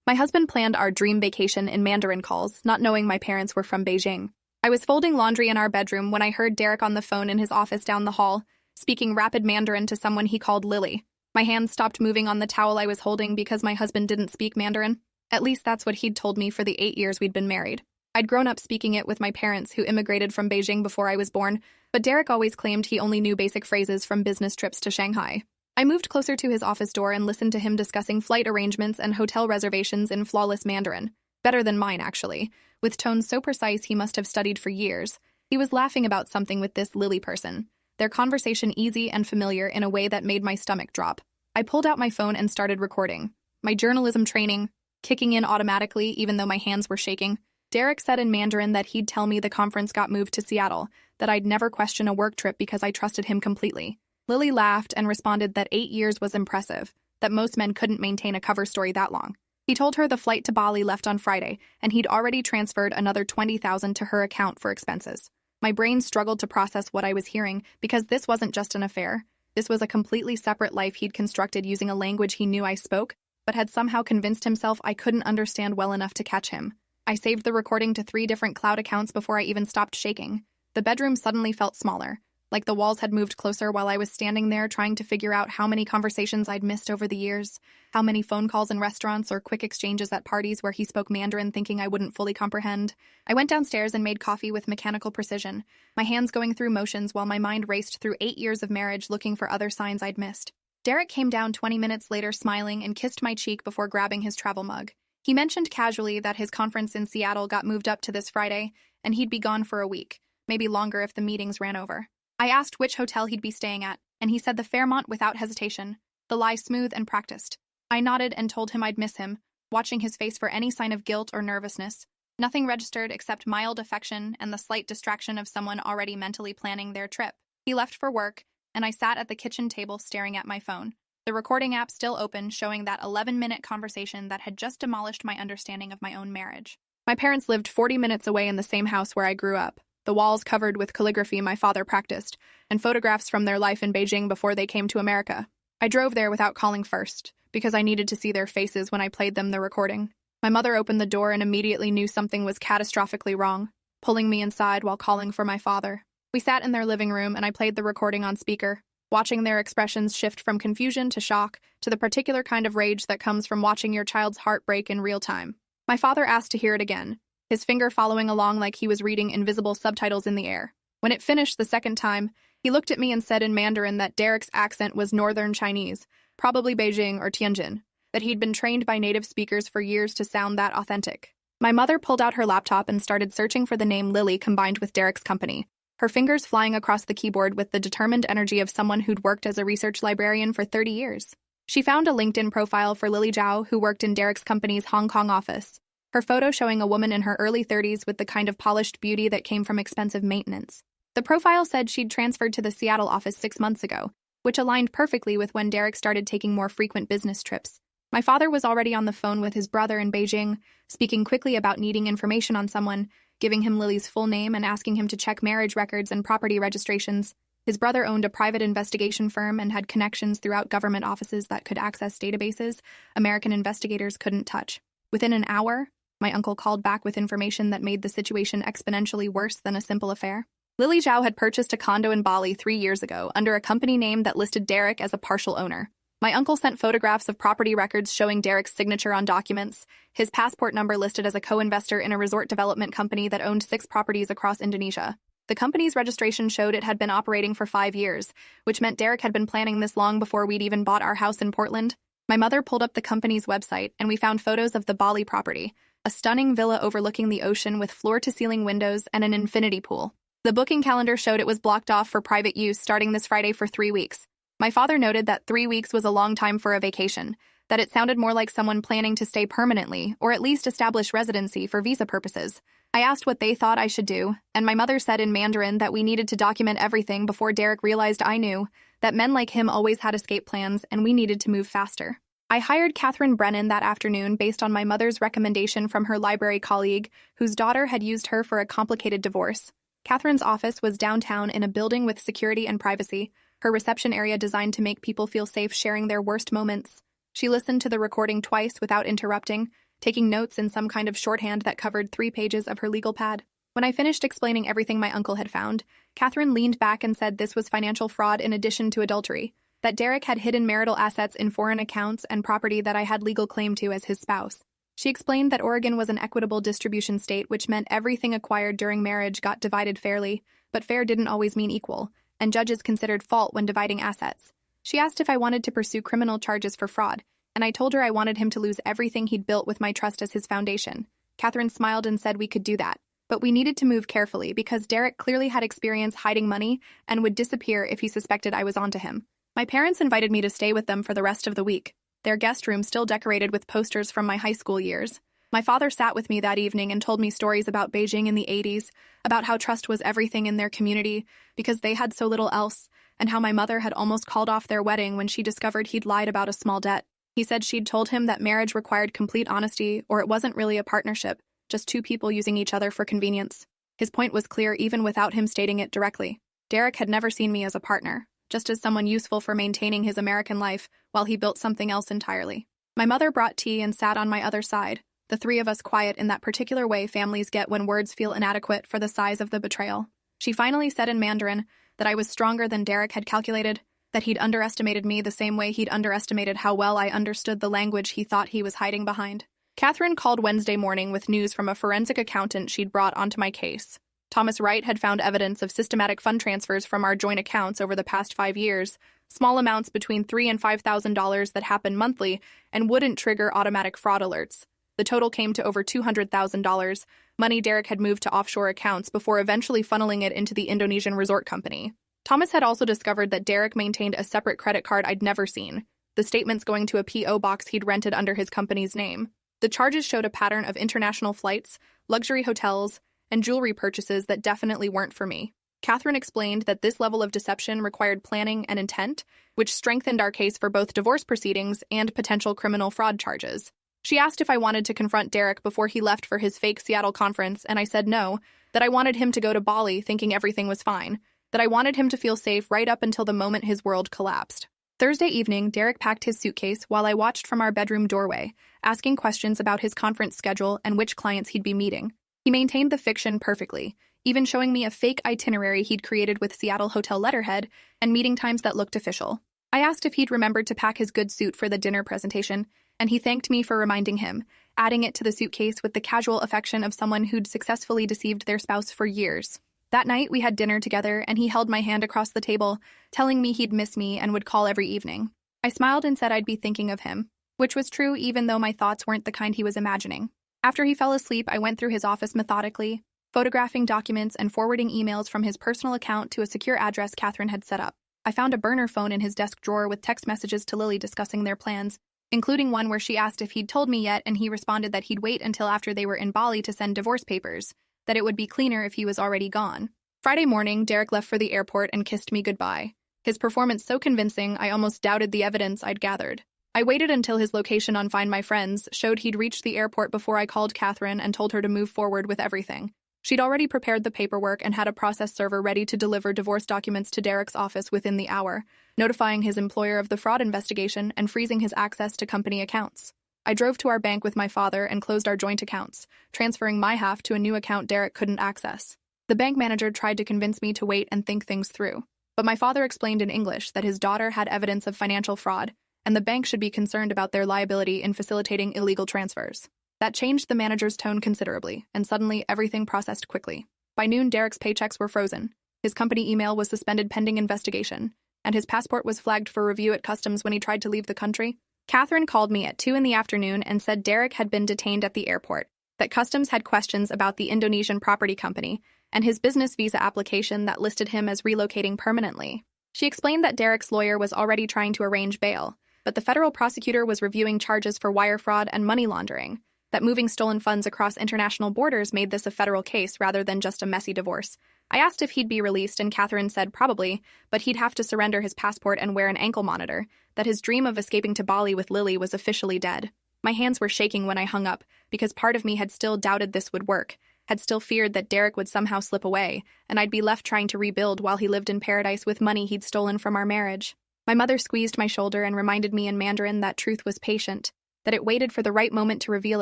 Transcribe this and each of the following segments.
My husband planned our dream vacation in Mandarin calls, not knowing my parents were from Beijing. I was folding laundry in our bedroom when I heard Derek on the phone in his office down the hall, speaking rapid Mandarin to someone he called Lily. My hands stopped moving on the towel I was holding because my husband didn't speak Mandarin. At least that's what he'd told me for the 8 years we'd been married. I'd grown up speaking it with my parents who immigrated from Beijing before I was born, but Derek always claimed he only knew basic phrases from business trips to Shanghai. I moved closer to his office door and listened to him discussing flight arrangements and hotel reservations in flawless Mandarin. Better than mine, actually. With tones so precise he must have studied for years. He was laughing about something with this Lily person. Their conversation easy and familiar in a way that made my stomach drop. I pulled out my phone and started recording. My journalism training, kicking in automatically even though my hands were shaking. Derek said in Mandarin that he'd tell me the conference got moved to Seattle, that I'd never question a work trip because I trusted him completely. Lily laughed and responded that 8 years was impressive, that most men couldn't maintain a cover story that long. He told her the flight to Bali left on Friday, and he'd already transferred another $20,000 to her account for expenses. My brain struggled to process what I was hearing because this wasn't just an affair. This was a completely separate life he'd constructed using a language he knew I spoke, but had somehow convinced himself I couldn't understand well enough to catch him. I saved the recording to 3 different cloud accounts before I even stopped shaking. The bedroom suddenly felt smaller, like the walls had moved closer while I was standing there trying to figure out how many conversations I'd missed over the years, how many phone calls in restaurants or quick exchanges at parties where he spoke Mandarin thinking I wouldn't fully comprehend. I went downstairs and made coffee with mechanical precision, my hands going through motions while my mind raced through 8 years of marriage looking for other signs I'd missed. Derek came down 20 minutes later smiling and kissed my cheek before grabbing his travel mug. He mentioned casually that his conference in Seattle got moved up to this Friday, and he'd be gone for a week, maybe longer if the meetings ran over. I asked which hotel he'd be staying at, and he said the Fairmont without hesitation, the lie smooth and practiced. I nodded and told him I'd miss him, watching his face for any sign of guilt or nervousness. Nothing registered except mild affection and the slight distraction of someone already mentally planning their trip. He left for work, and I sat at the kitchen table staring at my phone, the recording app still open, showing that 11-minute conversation that had just demolished my understanding of my own marriage. My parents lived 40 minutes away in the same house where I grew up, the walls covered with calligraphy my father practiced, and photographs from their life in Beijing before they came to America. I drove there without calling first, because I needed to see their faces when I played them the recording. My mother opened the door and immediately knew something was catastrophically wrong, pulling me inside while calling for my father. We sat in their living room and I played the recording on speaker, watching their expressions shift from confusion to shock to the particular kind of rage that comes from watching your child's heart break in real time. My father asked to hear it again, his finger following along like he was reading invisible subtitles in the air. When it finished the second time, he looked at me and said in Mandarin that Derek's accent was northern Chinese, probably Beijing or Tianjin, that he'd been trained by native speakers for years to sound that authentic. My mother pulled out her laptop and started searching for the name Lily combined with Derek's company, her fingers flying across the keyboard with the determined energy of someone who'd worked as a research librarian for 30 years. She found a LinkedIn profile for Lily Zhao, who worked in Derek's company's Hong Kong office, her photo showing a woman in her early 30s with the kind of polished beauty that came from expensive maintenance. The profile said she'd transferred to the Seattle office 6 months ago, which aligned perfectly with when Derek started taking more frequent business trips. My father was already on the phone with his brother in Beijing, speaking quickly about needing information on someone, giving him Lily's full name and asking him to check marriage records and property registrations. His brother owned a private investigation firm and had connections throughout government offices that could access databases American investigators couldn't touch. Within an hour, my uncle called back with information that made the situation exponentially worse than a simple affair. Lily Zhao had purchased a condo in Bali 3 years ago under a company name that listed Derek as a partial owner. My uncle sent photographs of property records showing Derek's signature on documents, his passport number listed as a co-investor in a resort development company that owned 6 properties across Indonesia. The company's registration showed it had been operating for 5 years, which meant Derek had been planning this long before we'd even bought our house in Portland. My mother pulled up the company's website, and we found photos of the Bali property, a stunning villa overlooking the ocean with floor-to-ceiling windows and an infinity pool. The booking calendar showed it was blocked off for private use starting this Friday for 3 weeks. My father noted that 3 weeks was a long time for a vacation, that it sounded more like someone planning to stay permanently or at least establish residency for visa purposes. I asked what they thought I should do, and my mother said in Mandarin that we needed to document everything before Derek realized I knew, that men like him always had escape plans and we needed to move faster. I hired Catherine Brennan that afternoon based on my mother's recommendation from her library colleague, whose daughter had used her for a complicated divorce. Catherine's office was downtown in a building with security and privacy, her reception area designed to make people feel safe sharing their worst moments. She listened to the recording twice without interrupting, taking notes in some kind of shorthand that covered 3 pages of her legal pad. When I finished explaining everything my uncle had found, Catherine leaned back and said this was financial fraud in addition to adultery, that Derek had hidden marital assets in foreign accounts and property that I had legal claim to as his spouse. She explained that Oregon was an equitable distribution state, which meant everything acquired during marriage got divided fairly, but fair didn't always mean equal, and judges considered fault when dividing assets. She asked if I wanted to pursue criminal charges for fraud, and I told her I wanted him to lose everything he'd built with my trust as his foundation. Catherine smiled and said we could do that, but we needed to move carefully because Derek clearly had experience hiding money and would disappear if he suspected I was onto him. My parents invited me to stay with them for the rest of the week, their guest room still decorated with posters from my high school years. My father sat with me that evening and told me stories about Beijing in the 80s, about how trust was everything in their community because they had so little else, and how my mother had almost called off their wedding when she discovered he'd lied about a small debt. He said she'd told him that marriage required complete honesty, or it wasn't really a partnership, just 2 people using each other for convenience. His point was clear even without him stating it directly. Derek had never seen me as a partner, just as someone useful for maintaining his American life while he built something else entirely. My mother brought tea and sat on my other side, the 3 of us quiet in that particular way families get when words feel inadequate for the size of the betrayal. She finally said in Mandarin that I was stronger than Derek had calculated, that he'd underestimated me the same way he'd underestimated how well I understood the language he thought he was hiding behind. Catherine called Wednesday morning with news from a forensic accountant she'd brought onto my case. Thomas Wright had found evidence of systematic fund transfers from our joint accounts over the past 5 years, small amounts between $3,000 and $5,000 that happened monthly and wouldn't trigger automatic fraud alerts. The total came to over $200,000, money Derek had moved to offshore accounts before eventually funneling it into the Indonesian resort company. Thomas had also discovered that Derek maintained a separate credit card I'd never seen, the statements going to a P.O. box he'd rented under his company's name. The charges showed a pattern of international flights, luxury hotels, and jewelry purchases that definitely weren't for me. Catherine explained that this level of deception required planning and intent, which strengthened our case for both divorce proceedings and potential criminal fraud charges. She asked if I wanted to confront Derek before he left for his fake Seattle conference, and I said no, that I wanted him to go to Bali thinking everything was fine, that I wanted him to feel safe right up until the moment his world collapsed. Thursday evening, Derek packed his suitcase while I watched from our bedroom doorway, asking questions about his conference schedule and which clients he'd be meeting. He maintained the fiction perfectly, even showing me a fake itinerary he'd created with Seattle hotel letterhead and meeting times that looked official. I asked if he'd remembered to pack his good suit for the dinner presentation, and he thanked me for reminding him, adding it to the suitcase with the casual affection of someone who'd successfully deceived their spouse for years. That night, we had dinner together, and he held my hand across the table, telling me he'd miss me and would call every evening. I smiled and said I'd be thinking of him, which was true even though my thoughts weren't the kind he was imagining. After he fell asleep, I went through his office methodically, photographing documents and forwarding emails from his personal account to a secure address Catherine had set up. I found a burner phone in his desk drawer with text messages to Lily discussing their plans, including one where she asked if he'd told me yet, and he responded that he'd wait until after they were in Bali to send divorce papers, that it would be cleaner if he was already gone. Friday morning, Derek left for the airport and kissed me goodbye. His performance so convincing, I almost doubted the evidence I'd gathered. I waited until his location on Find My Friends showed he'd reached the airport before I called Catherine and told her to move forward with everything. She'd already prepared the paperwork and had a process server ready to deliver divorce documents to Derek's office within the hour, notifying his employer of the fraud investigation and freezing his access to company accounts. I drove to our bank with my father and closed our joint accounts, transferring my half to a new account Derek couldn't access. The bank manager tried to convince me to wait and think things through, but my father explained in English that his daughter had evidence of financial fraud, and the bank should be concerned about their liability in facilitating illegal transfers. That changed the manager's tone considerably, and suddenly everything processed quickly. By noon, Derek's paychecks were frozen. His company email was suspended pending investigation, and his passport was flagged for review at customs when he tried to leave the country. Catherine called me at 2 in the afternoon and said Derek had been detained at the airport, that customs had questions about the Indonesian property company, and his business visa application that listed him as relocating permanently. She explained that Derek's lawyer was already trying to arrange bail, but the federal prosecutor was reviewing charges for wire fraud and money laundering, that moving stolen funds across international borders made this a federal case rather than just a messy divorce. I asked if he'd be released, and Catherine said probably, but he'd have to surrender his passport and wear an ankle monitor, that his dream of escaping to Bali with Lily was officially dead. My hands were shaking when I hung up, because part of me had still doubted this would work, had still feared that Derek would somehow slip away, and I'd be left trying to rebuild while he lived in paradise with money he'd stolen from our marriage. My mother squeezed my shoulder and reminded me in Mandarin that truth was patient, that it waited for the right moment to reveal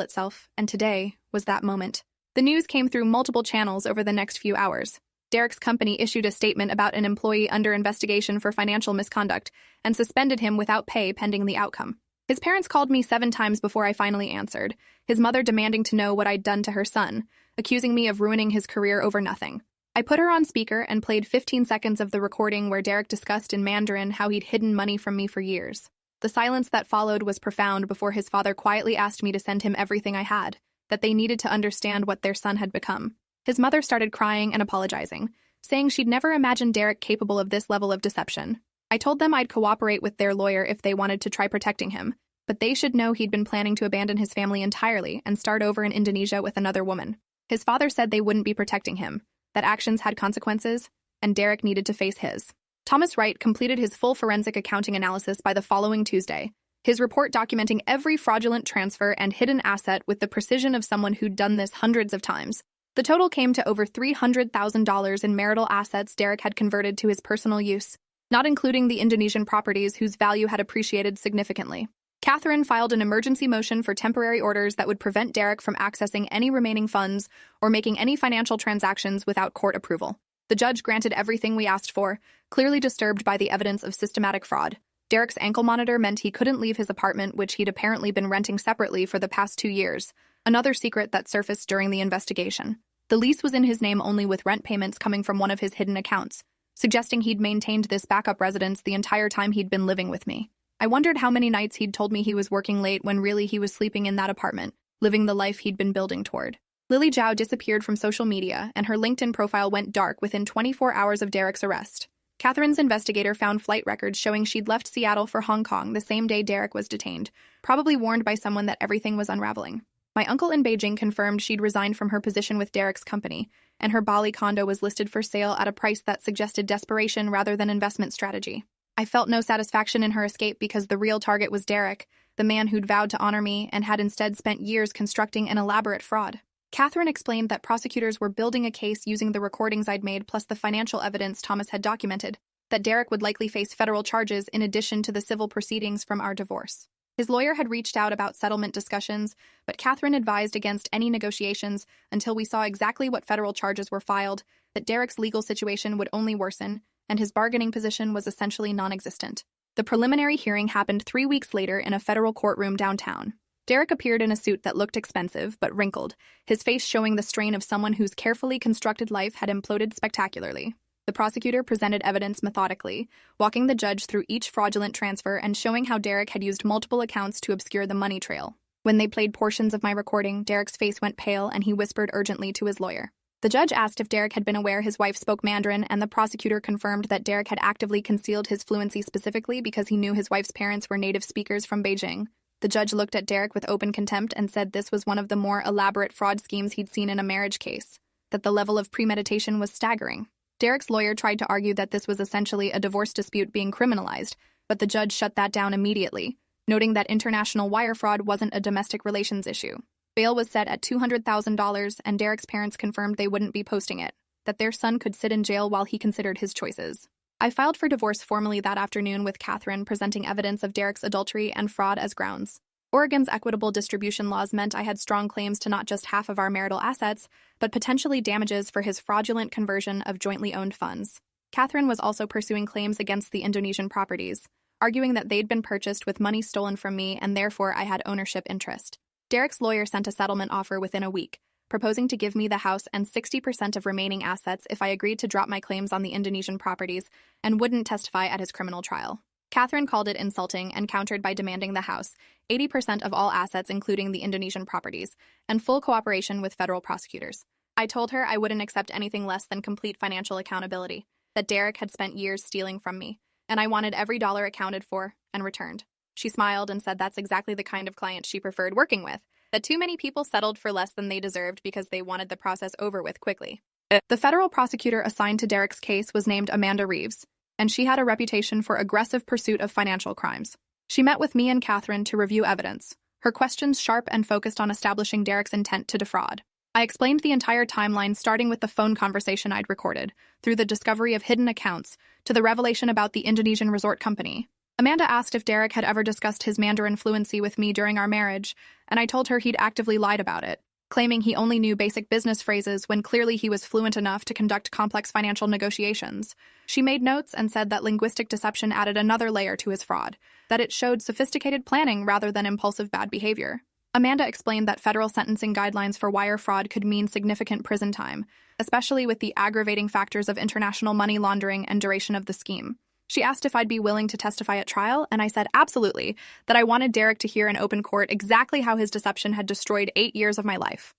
itself, and today was that moment. The news came through multiple channels over the next few hours. Derek's company issued a statement about an employee under investigation for financial misconduct and suspended him without pay pending the outcome. His parents called me 7 times before I finally answered, his mother demanding to know what I'd done to her son, accusing me of ruining his career over nothing. I put her on speaker and played 15 seconds of the recording where Derek discussed in Mandarin how he'd hidden money from me for years. The silence that followed was profound before his father quietly asked me to send him everything I had, that they needed to understand what their son had become. His mother started crying and apologizing, saying she'd never imagined Derek capable of this level of deception. I told them I'd cooperate with their lawyer if they wanted to try protecting him, but they should know he'd been planning to abandon his family entirely and start over in Indonesia with another woman. His father said they wouldn't be protecting him, that actions had consequences, and Derek needed to face his. Thomas Wright completed his full forensic accounting analysis by the following Tuesday, his report documenting every fraudulent transfer and hidden asset with the precision of someone who'd done this hundreds of times. The total came to over $300,000 in marital assets Derek had converted to his personal use, not including the Indonesian properties whose value had appreciated significantly. Catherine filed an emergency motion for temporary orders that would prevent Derek from accessing any remaining funds or making any financial transactions without court approval. The judge granted everything we asked for, clearly disturbed by the evidence of systematic fraud. Derek's ankle monitor meant he couldn't leave his apartment, which he'd apparently been renting separately for the past 2 years, another secret that surfaced during the investigation. The lease was in his name only with rent payments coming from one of his hidden accounts, suggesting he'd maintained this backup residence the entire time he'd been living with me. I wondered how many nights he'd told me he was working late when really he was sleeping in that apartment, living the life he'd been building toward. Lily Zhao disappeared from social media, and her LinkedIn profile went dark within 24 hours of Derek's arrest. Catherine's investigator found flight records showing she'd left Seattle for Hong Kong the same day Derek was detained, probably warned by someone that everything was unraveling. My uncle in Beijing confirmed she'd resigned from her position with Derek's company, and her Bali condo was listed for sale at a price that suggested desperation rather than investment strategy. I felt no satisfaction in her escape because the real target was Derek, the man who'd vowed to honor me and had instead spent years constructing an elaborate fraud. Catherine explained that prosecutors were building a case using the recordings I'd made plus the financial evidence Thomas had documented, that Derek would likely face federal charges in addition to the civil proceedings from our divorce. His lawyer had reached out about settlement discussions, but Catherine advised against any negotiations until we saw exactly what federal charges were filed, that Derek's legal situation would only worsen, and his bargaining position was essentially non-existent. The preliminary hearing happened 3 weeks later in a federal courtroom downtown. Derek appeared in a suit that looked expensive but wrinkled, his face showing the strain of someone whose carefully constructed life had imploded spectacularly. The prosecutor presented evidence methodically, walking the judge through each fraudulent transfer and showing how Derek had used multiple accounts to obscure the money trail. When they played portions of my recording, Derek's face went pale and he whispered urgently to his lawyer. The judge asked if Derek had been aware his wife spoke Mandarin, and the prosecutor confirmed that Derek had actively concealed his fluency specifically because he knew his wife's parents were native speakers from Beijing. The judge looked at Derek with open contempt and said this was one of the more elaborate fraud schemes he'd seen in a marriage case, that the level of premeditation was staggering. Derek's lawyer tried to argue that this was essentially a divorce dispute being criminalized, but the judge shut that down immediately, noting that international wire fraud wasn't a domestic relations issue. Bail was set at $200,000, and Derek's parents confirmed they wouldn't be posting it, that their son could sit in jail while he considered his choices. I filed for divorce formally that afternoon with Catherine presenting evidence of Derek's adultery and fraud as grounds. Oregon's equitable distribution laws meant I had strong claims to not just half of our marital assets, but potentially damages for his fraudulent conversion of jointly owned funds. Catherine was also pursuing claims against the Indonesian properties, arguing that they'd been purchased with money stolen from me and therefore I had ownership interest. Derek's lawyer sent a settlement offer within a week, proposing to give me the house and 60% of remaining assets if I agreed to drop my claims on the Indonesian properties and wouldn't testify at his criminal trial. Catherine called it insulting and countered by demanding the house, 80% of all assets including the Indonesian properties, and full cooperation with federal prosecutors. I told her I wouldn't accept anything less than complete financial accountability, that Derek had spent years stealing from me, and I wanted every dollar accounted for and returned. She smiled and said that's exactly the kind of client she preferred working with, that too many people settled for less than they deserved because they wanted the process over with quickly. The federal prosecutor assigned to Derek's case was named Amanda Reeves, and she had a reputation for aggressive pursuit of financial crimes. She met with me and Catherine to review evidence, her questions sharp and focused on establishing Derek's intent to defraud. I explained the entire timeline starting with the phone conversation I'd recorded, through the discovery of hidden accounts, to the revelation about the Indonesian resort company, Amanda asked if Derek had ever discussed his Mandarin fluency with me during our marriage, and I told her he'd actively lied about it, claiming he only knew basic business phrases when clearly he was fluent enough to conduct complex financial negotiations. She made notes and said that linguistic deception added another layer to his fraud, that it showed sophisticated planning rather than impulsive bad behavior. Amanda explained that federal sentencing guidelines for wire fraud could mean significant prison time, especially with the aggravating factors of international money laundering and duration of the scheme. She asked if I'd be willing to testify at trial, and I said absolutely, that I wanted Derek to hear in open court exactly how his deception had destroyed 8 years of my life.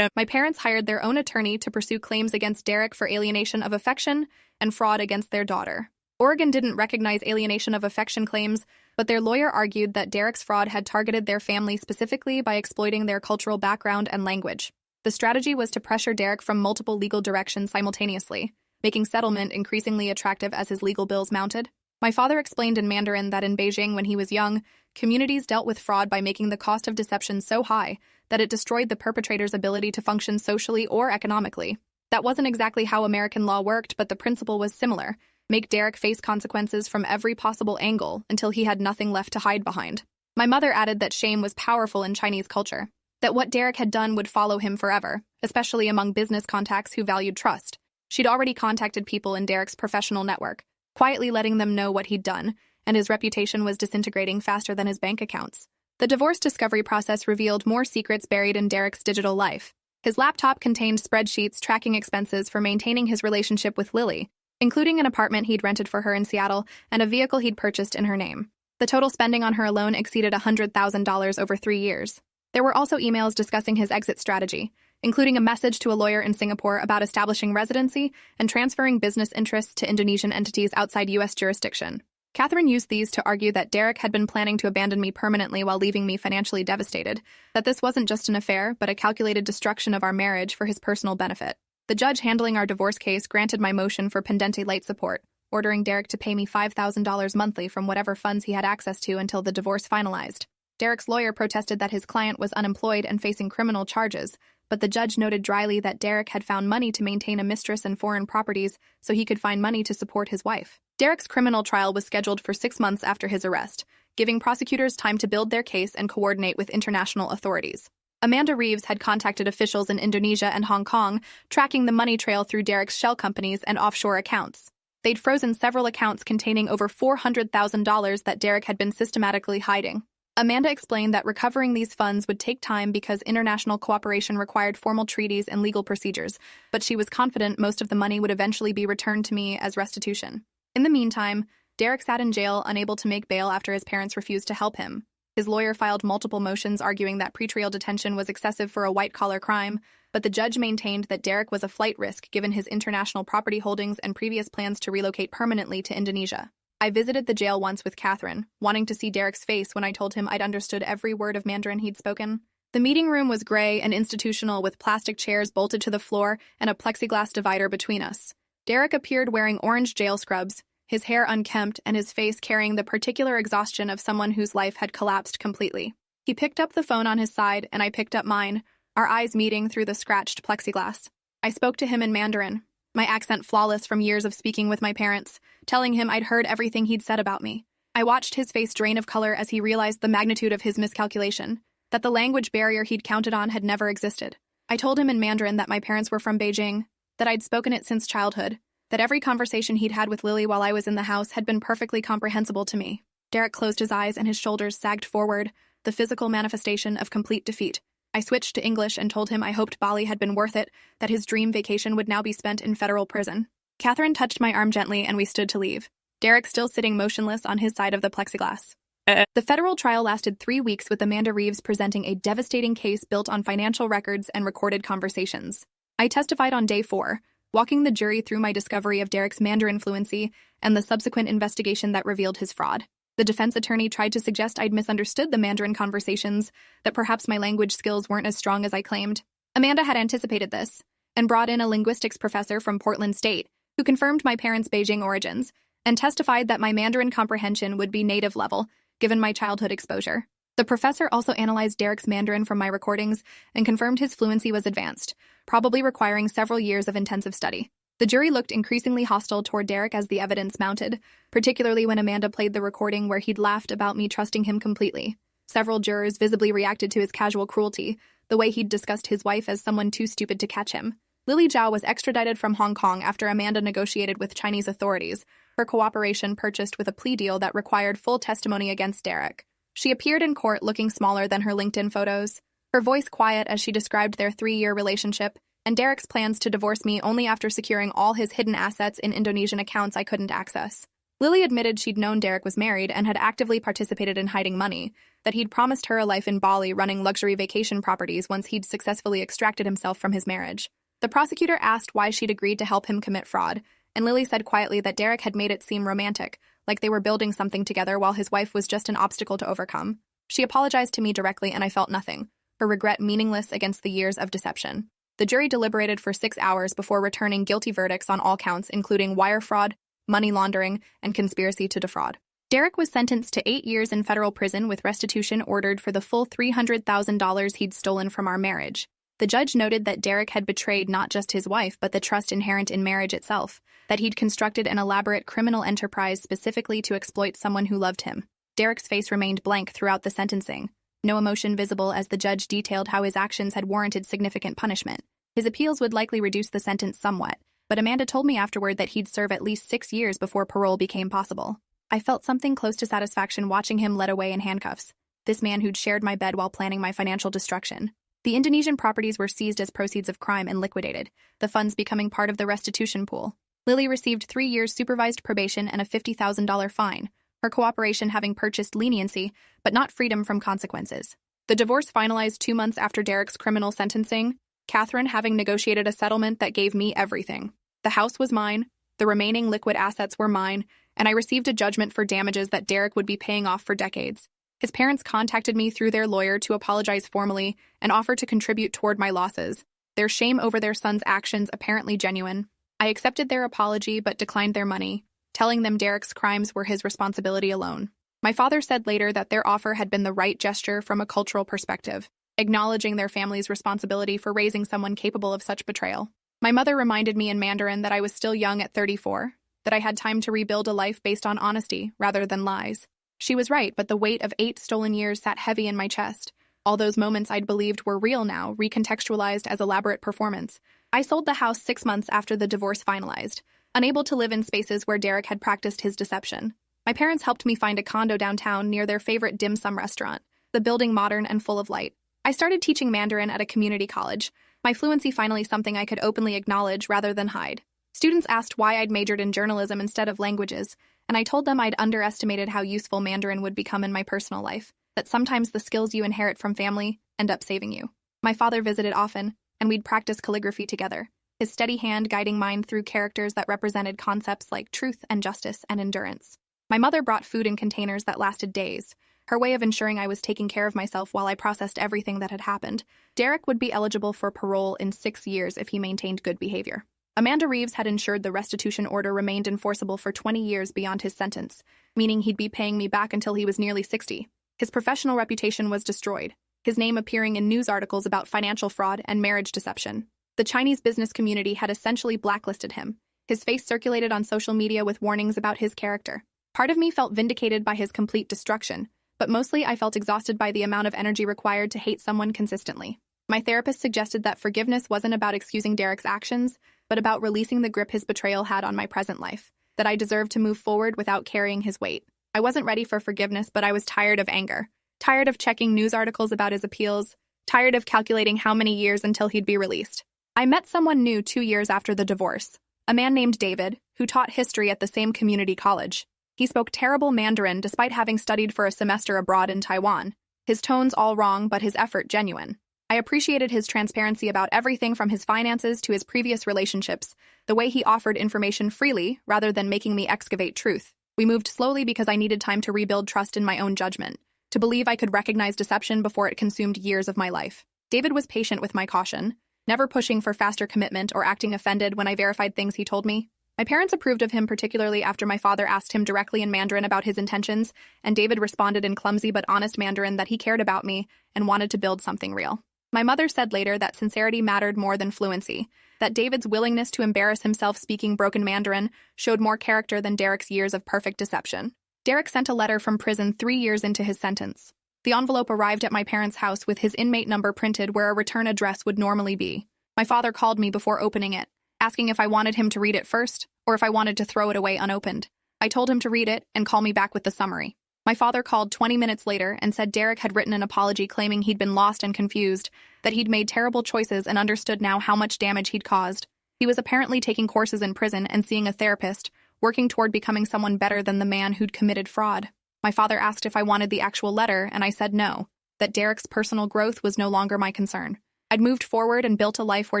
My parents hired their own attorney to pursue claims against Derek for alienation of affection and fraud against their daughter. Oregon didn't recognize alienation of affection claims, but their lawyer argued that Derek's fraud had targeted their family specifically by exploiting their cultural background and language. The strategy was to pressure Derek from multiple legal directions simultaneously, making settlement increasingly attractive as his legal bills mounted. My father explained in Mandarin that in Beijing when he was young, communities dealt with fraud by making the cost of deception so high that it destroyed the perpetrator's ability to function socially or economically. That wasn't exactly how American law worked, but the principle was similar: make Derek face consequences from every possible angle until he had nothing left to hide behind. My mother added that shame was powerful in Chinese culture, that what Derek had done would follow him forever, especially among business contacts who valued trust. She'd already contacted people in Derek's professional network, quietly letting them know what he'd done, and his reputation was disintegrating faster than his bank accounts. The divorce discovery process revealed more secrets buried in Derek's digital life. His laptop contained spreadsheets tracking expenses for maintaining his relationship with Lily, including an apartment he'd rented for her in Seattle and a vehicle he'd purchased in her name. The total spending on her alone exceeded $100,000 over 3 years. There were also emails discussing his exit strategy, including a message to a lawyer in Singapore about establishing residency and transferring business interests to Indonesian entities outside U.S. jurisdiction. Catherine used these to argue that Derek had been planning to abandon me permanently while leaving me financially devastated, that this wasn't just an affair, but a calculated destruction of our marriage for his personal benefit. The judge handling our divorce case granted my motion for pendente light support, ordering Derek to pay me $5,000 monthly from whatever funds he had access to until the divorce finalized. Derek's lawyer protested that his client was unemployed and facing criminal charges, but the judge noted dryly that Derek had found money to maintain a mistress and foreign properties so he could find money to support his wife. Derek's criminal trial was scheduled for 6 months after his arrest, giving prosecutors time to build their case and coordinate with international authorities. Amanda Reeves had contacted officials in Indonesia and Hong Kong, tracking the money trail through Derek's shell companies and offshore accounts. They'd frozen several accounts containing over $400,000 that Derek had been systematically hiding. Amanda explained that recovering these funds would take time because international cooperation required formal treaties and legal procedures, but she was confident most of the money would eventually be returned to me as restitution. In the meantime, Derek sat in jail, unable to make bail after his parents refused to help him. His lawyer filed multiple motions arguing that pretrial detention was excessive for a white-collar crime, but the judge maintained that Derek was a flight risk given his international property holdings and previous plans to relocate permanently to Indonesia. I visited the jail once with Catherine, wanting to see Derek's face when I told him I'd understood every word of Mandarin he'd spoken. The meeting room was gray and institutional, with plastic chairs bolted to the floor and a plexiglass divider between us. Derek appeared wearing orange jail scrubs, his hair unkempt and his face carrying the particular exhaustion of someone whose life had collapsed completely. He picked up the phone on his side, and I picked up mine, our eyes meeting through the scratched plexiglass. I spoke to him in Mandarin, my accent flawless from years of speaking with my parents, telling him I'd heard everything he'd said about me. I watched his face drain of color as he realized the magnitude of his miscalculation, that the language barrier he'd counted on had never existed. I told him in Mandarin that my parents were from Beijing, that I'd spoken it since childhood, that every conversation he'd had with Lily while I was in the house had been perfectly comprehensible to me. Derek closed his eyes and his shoulders sagged forward, the physical manifestation of complete defeat. I switched to English and told him I hoped Bali had been worth it, that his dream vacation would now be spent in federal prison. Catherine touched my arm gently and we stood to leave, Derek still sitting motionless on his side of the plexiglass. The federal trial lasted 3 weeks, with Amanda Reeves presenting a devastating case built on financial records and recorded conversations. I testified on day 4, walking the jury through my discovery of Derek's Mandarin fluency and the subsequent investigation that revealed his fraud. The defense attorney tried to suggest I'd misunderstood the Mandarin conversations, that perhaps my language skills weren't as strong as I claimed. Amanda had anticipated this, and brought in a linguistics professor from Portland State, who confirmed my parents' Beijing origins, and testified that my Mandarin comprehension would be native level, given my childhood exposure. The professor also analyzed Derek's Mandarin from my recordings and confirmed his fluency was advanced, probably requiring several years of intensive study. The jury looked increasingly hostile toward Derek as the evidence mounted, particularly when Amanda played the recording where he'd laughed about me trusting him completely. Several jurors visibly reacted to his casual cruelty, the way he'd discussed his wife as someone too stupid to catch him. Lily Zhao was extradited from Hong Kong after Amanda negotiated with Chinese authorities, her cooperation purchased with a plea deal that required full testimony against Derek. She appeared in court looking smaller than her LinkedIn photos, her voice quiet as she described their 3-year relationship, and Derek's plans to divorce me only after securing all his hidden assets in Indonesian accounts I couldn't access. Lily admitted she'd known Derek was married and had actively participated in hiding money, that he'd promised her a life in Bali running luxury vacation properties once he'd successfully extracted himself from his marriage. The prosecutor asked why she'd agreed to help him commit fraud, and Lily said quietly that Derek had made it seem romantic, like they were building something together while his wife was just an obstacle to overcome. She apologized to me directly and I felt nothing, her regret meaningless against the years of deception. The jury deliberated for 6 hours before returning guilty verdicts on all counts, including wire fraud, money laundering, and conspiracy to defraud. Derek was sentenced to 8 years in federal prison with restitution ordered for the full $300,000 he'd stolen from our marriage. The judge noted that Derek had betrayed not just his wife but the trust inherent in marriage itself, that he'd constructed an elaborate criminal enterprise specifically to exploit someone who loved him. Derek's face remained blank throughout the sentencing, no emotion visible as the judge detailed how his actions had warranted significant punishment. His appeals would likely reduce the sentence somewhat, but Amanda told me afterward that he'd serve at least 6 years before parole became possible. I felt something close to satisfaction watching him led away in handcuffs, this man who'd shared my bed while planning my financial destruction. The Indonesian properties were seized as proceeds of crime and liquidated, the funds becoming part of the restitution pool. Lily received 3 years supervised probation and a $50,000 fine, her cooperation having purchased leniency, but not freedom from consequences. The divorce finalized 2 months after Derek's criminal sentencing, Catherine having negotiated a settlement that gave me everything. The house was mine, the remaining liquid assets were mine, and I received a judgment for damages that Derek would be paying off for decades. His parents contacted me through their lawyer to apologize formally and offer to contribute toward my losses, their shame over their son's actions apparently genuine. I accepted their apology but declined their money, telling them Derek's crimes were his responsibility alone. My father said later that their offer had been the right gesture from a cultural perspective, acknowledging their family's responsibility for raising someone capable of such betrayal. My mother reminded me in Mandarin that I was still young at 34, that I had time to rebuild a life based on honesty rather than lies. She was right, but the weight of 8 stolen years sat heavy in my chest. All those moments I'd believed were real now, recontextualized as elaborate performance. I sold the house 6 months after the divorce finalized, unable to live in spaces where Derek had practiced his deception. My parents helped me find a condo downtown near their favorite dim sum restaurant, the building modern and full of light. I started teaching Mandarin at a community college, my fluency finally something I could openly acknowledge rather than hide. Students asked why I'd majored in journalism instead of languages, and I told them I'd underestimated how useful Mandarin would become in my personal life, that sometimes the skills you inherit from family end up saving you. My father visited often, and we'd practice calligraphy together, his steady hand guiding mine through characters that represented concepts like truth and justice and endurance. My mother brought food in containers that lasted days, her way of ensuring I was taking care of myself while I processed everything that had happened. Derek would be eligible for parole in 6 years if he maintained good behavior. Amanda Reeves had ensured the restitution order remained enforceable for 20 years beyond his sentence, meaning he'd be paying me back until he was nearly 60. His professional reputation was destroyed, his name appearing in news articles about financial fraud and marriage deception. The Chinese business community had essentially blacklisted him. His face circulated on social media with warnings about his character. Part of me felt vindicated by his complete destruction, but mostly I felt exhausted by the amount of energy required to hate someone consistently. My therapist suggested that forgiveness wasn't about excusing Derek's actions, but about releasing the grip his betrayal had on my present life, that I deserved to move forward without carrying his weight. I wasn't ready for forgiveness, but I was tired of anger, tired of checking news articles about his appeals, tired of calculating how many years until he'd be released. I met someone new 2 years after the divorce, a man named David, who taught history at the same community college. He spoke terrible Mandarin despite having studied for a semester abroad in Taiwan. His tones all wrong, but his effort genuine. I appreciated his transparency about everything from his finances to his previous relationships, the way he offered information freely rather than making me excavate truth. We moved slowly because I needed time to rebuild trust in my own judgment, to believe I could recognize deception before it consumed years of my life. David was patient with my caution, never pushing for faster commitment or acting offended when I verified things he told me. My parents approved of him particularly after my father asked him directly in Mandarin about his intentions, and David responded in clumsy but honest Mandarin that he cared about me and wanted to build something real. My mother said later that sincerity mattered more than fluency, that David's willingness to embarrass himself speaking broken Mandarin showed more character than Derek's years of perfect deception. Derek sent a letter from prison 3 years into his sentence. The envelope arrived at my parents' house with his inmate number printed where a return address would normally be. My father called me before opening it, asking if I wanted him to read it first or if I wanted to throw it away unopened. I told him to read it and call me back with the summary. My father called 20 minutes later and said Derek had written an apology claiming he'd been lost and confused, that he'd made terrible choices and understood now how much damage he'd caused. He was apparently taking courses in prison and seeing a therapist, working toward becoming someone better than the man who'd committed fraud. My father asked if I wanted the actual letter, and I said no, that Derek's personal growth was no longer my concern. I'd moved forward and built a life where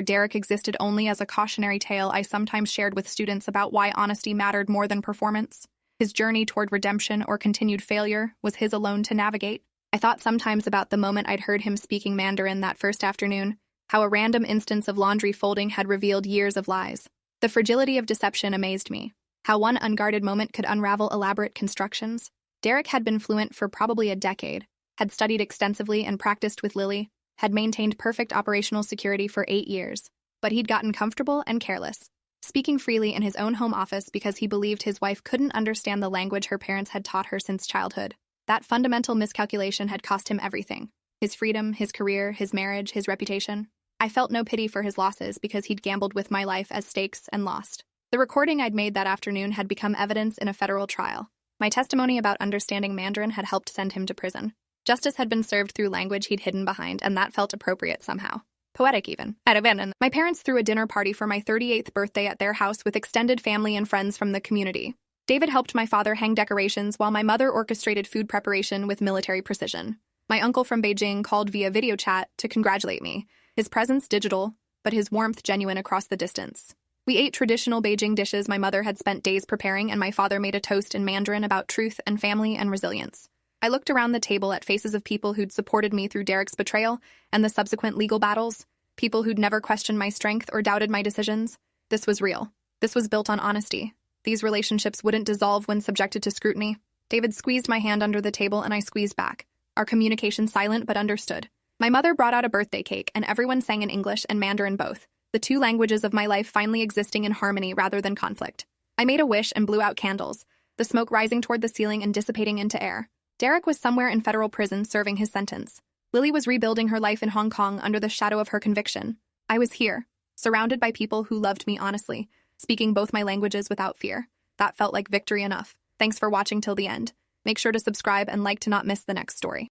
Derek existed only as a cautionary tale I sometimes shared with students about why honesty mattered more than performance. His journey toward redemption or continued failure was his alone to navigate. I thought sometimes about the moment I'd heard him speaking Mandarin that first afternoon, how a random instance of laundry folding had revealed years of lies. The fragility of deception amazed me, how one unguarded moment could unravel elaborate constructions. Derek had been fluent for probably a decade, had studied extensively and practiced with Lily, had maintained perfect operational security for 8 years, but he'd gotten comfortable and careless, speaking freely in his own home office because he believed his wife couldn't understand the language her parents had taught her since childhood. That fundamental miscalculation had cost him everything: his freedom, his career, his marriage, his reputation. I felt no pity for his losses because he'd gambled with my life as stakes and lost. The recording I'd made that afternoon had become evidence in a federal trial. My testimony about understanding Mandarin had helped send him to prison. Justice had been served through language he'd hidden behind, and that felt appropriate somehow. Poetic, even. At abandon. My parents threw a dinner party for my 38th birthday at their house with extended family and friends from the community. David helped my father hang decorations while my mother orchestrated food preparation with military precision. My uncle from Beijing called via video chat to congratulate me, his presence digital, but his warmth genuine across the distance. We ate traditional Beijing dishes my mother had spent days preparing, and my father made a toast in Mandarin about truth and family and resilience. I looked around the table at faces of people who'd supported me through Derek's betrayal and the subsequent legal battles, people who'd never questioned my strength or doubted my decisions. This was real. This was built on honesty. These relationships wouldn't dissolve when subjected to scrutiny. David squeezed my hand under the table and I squeezed back, our communication silent but understood. My mother brought out a birthday cake and everyone sang in English and Mandarin both, the two languages of my life finally existing in harmony rather than conflict. I made a wish and blew out candles, the smoke rising toward the ceiling and dissipating into air. Derek was somewhere in federal prison serving his sentence. Lily was rebuilding her life in Hong Kong under the shadow of her conviction. I was here, surrounded by people who loved me honestly, speaking both my languages without fear. That felt like victory enough. Thanks for watching till the end. Make sure to subscribe and like to not miss the next story.